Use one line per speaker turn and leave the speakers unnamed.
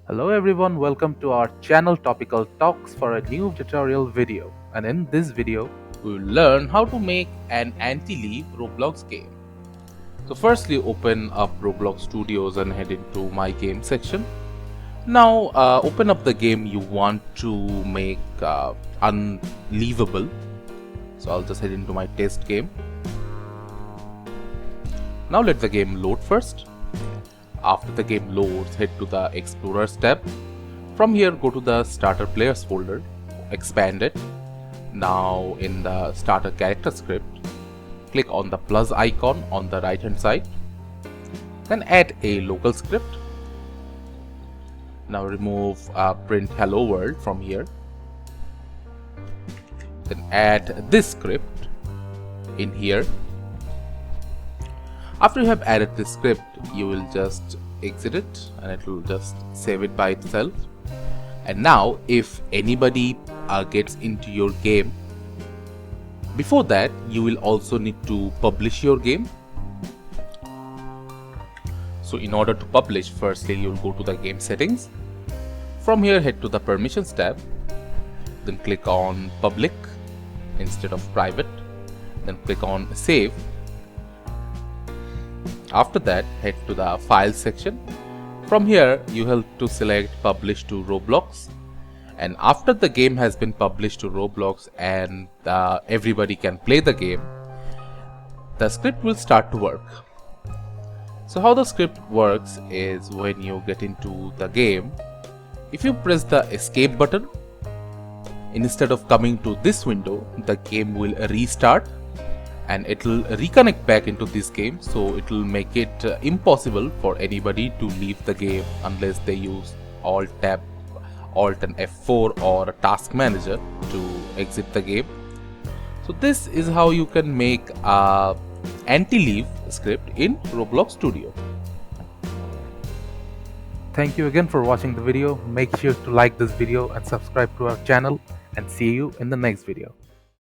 Hello everyone, welcome to our channel Topical Talks for a new tutorial video. And in this video,
we will learn how to make an anti-leave Roblox game. So firstly, open up Roblox Studios and head into My Game section. Now open up the game you want to make unleavable. So I'll just head into my test game. Now let the game load first. After the game loads, head to the Explorers tab. From here, go to the Starter Players folder, expand it. Now in the Starter Character script, click on the plus icon on the right hand side. Then add a local script. Now remove print hello world from here. Then add this script in here. After you have added this script, you will just exit it and it will just save it by itself. And now if anybody gets into your game, before that you will also need to publish your game. So in order to publish, firstly you will go to the game settings. From here, head to the permissions tab, then click on public instead of private, then click on save. After that, head to the file section. From here, you have to select publish to Roblox. And after the game has been published to Roblox and everybody can play the game, the script will start to work. So how the script works is, when you get into the game, if you press the escape button, instead of coming to this window, the game will restart and it will reconnect back into this game. So it will make it impossible for anybody to leave the game unless they use Alt and F4 or a task manager to exit the game. So this is how you can make a anti-leave script in Roblox Studio.
thank you again for watching the video. Make sure to like this video and subscribe to our channel, and see you in the next video.